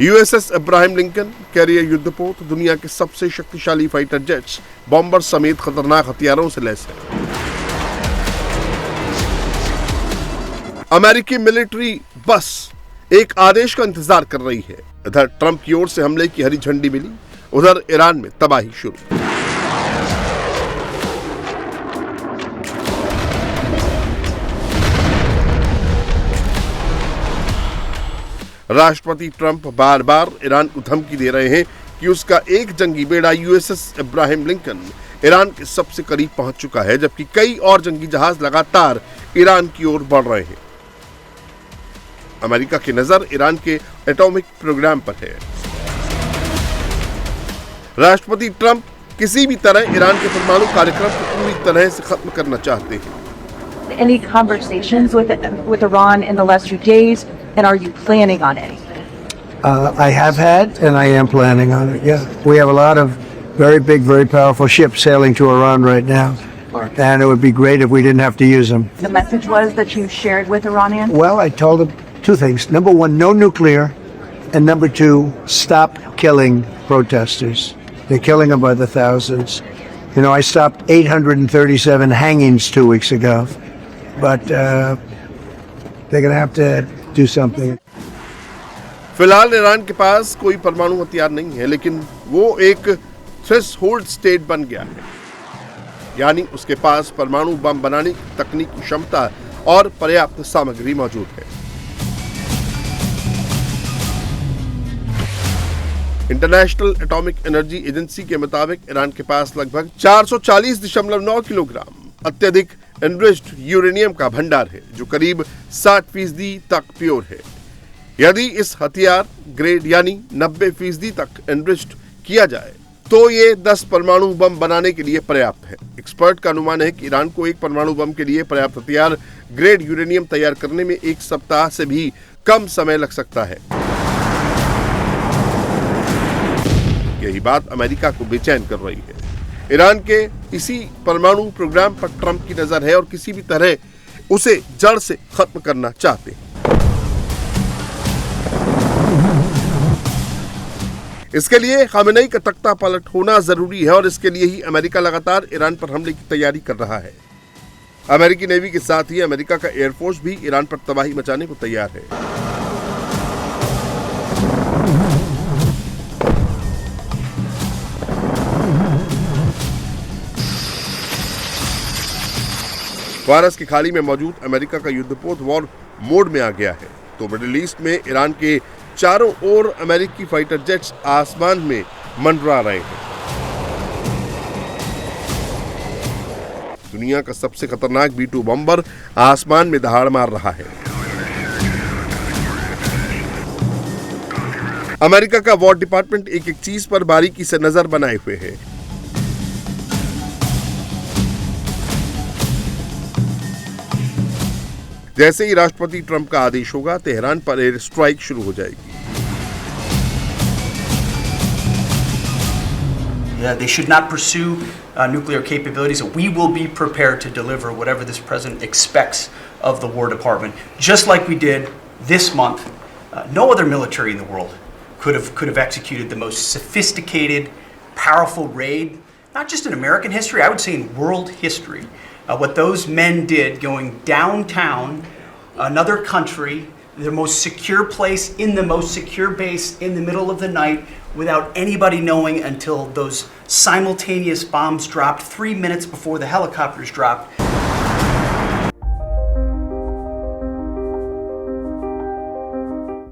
USS Ibrahim Lincoln career युद्धपोत दुनिया के सबसे शक्तिशाली फाइटर जेट्स, बॉम्बर समेत खतरनाक हथियारों से लैस है। अमेरिकी मिलिट्री बस एक आदेश का इंतजार कर रही है। इधर ट्रंप की ओर से हमले की हरी झंडी मिली, उधर ईरान में तबाही शुरू। राष्ट्रपति ट्रंप बार बार ईरान को धमकी दे रहे हैं कि उसका एक जंगी बेड़ा यूएसएस इब्राहिम लिंकन ईरान के सबसे करीब पहुंच चुका है, जबकि कई और जंगी जहाज लगातार ईरान की ओर बढ़ रहे हैं। अमेरिका की नजर ईरान के एटॉमिक प्रोग्राम पर है। राष्ट्रपति ट्रंप किसी भी तरह ईरान के परमाणु कार्यक्रम को पूरी तरह से खत्म करना चाहते हैं। Any conversations with Iran in the last few days, and are you planning on any? I have had, and I am planning on it. Yeah, we have a lot of very big, very powerful ships sailing to Iran right now, and it would be great if we didn't have to use them. The message was that you shared with Iranians? Well, I told them two things. Number one, no nuclear, and number two, stop killing protesters. They're killing them by the thousands. You know, I stopped 837 hangings 2 weeks ago, but they're going to have to do something. फिलहाल Iran के पास कोई परमाणु हथियार नहीं है, लेकिन वो एक थ्रेशोल्ड स्टेट बन गया है, यानी उसके पास परमाणु बम बनाने की तकनीकी क्षमता और पर्याप्त सामग्री मौजूद है। इंटरनेशनल एटॉमिक एनर्जी एजेंसी के मुताबिक ईरान के पास लगभग 440.9 किलोग्राम अत्यधिक एनरिच्ड यूरेनियम का भंडार है, जो करीब 60% तक प्योर है। यदि इस हथियार ग्रेड यानी 90% तक एनरिच्ड किया जाए तो ये 10 परमाणु बम बनाने के लिए पर्याप्त है। एक्सपर्ट का अनुमान है कि ईरान को एक परमाणु बम के लिए पर्याप्त हथियार ग्रेड यूरेनियम तैयार करने में 1 सप्ताह से भी कम समय लग सकता है। यही बात अमेरिका को बेचैन कर रही है। ईरान के इसी परमाणु प्रोग्राम पर ट्रंप की नजर है और किसी भी तरह उसे जड़ से खत्म करना चाहते हैं। इसके लिए खामेनेई का तख्ता पलट होना जरूरी है और इसके लिए ही अमेरिका लगातार ईरान पर हमले की तैयारी कर रहा है। अमेरिकी नेवी के साथ ही अमेरिका का एयरफोर्स भी ईरान पर तबाही मचाने को तैयार है। फारस की खाड़ी में मौजूद अमेरिका का युद्धपोत वॉर मोड में आ गया है, तो मिडिल ईस्ट में ईरान के चारों ओर अमेरिकी फाइटर जेट्स आसमान में मंडरा रहे हैं। दुनिया का सबसे खतरनाक B-2 बॉम्बर आसमान में दहाड़ मार रहा है। अमेरिका का वॉर डिपार्टमेंट एक एक चीज पर बारीकी से नजर बनाए हुए है। जैसे ही राष्ट्रपति ट्रंप का आदेश होगा, तेहरान पर एयर स्ट्राइक शुरू हो जाएगी। They should not pursue nuclear capabilities. We will be prepared to deliver whatever this president expects of the War Department, just like we did this month. No other military in the world could have executed the most sophisticated, powerful raid, not just in American history, I would say in world history. What those men did going downtown, another country, the most secure place in the most secure base in the middle of the night without anybody knowing until those simultaneous bombs dropped 3 minutes before the helicopters dropped.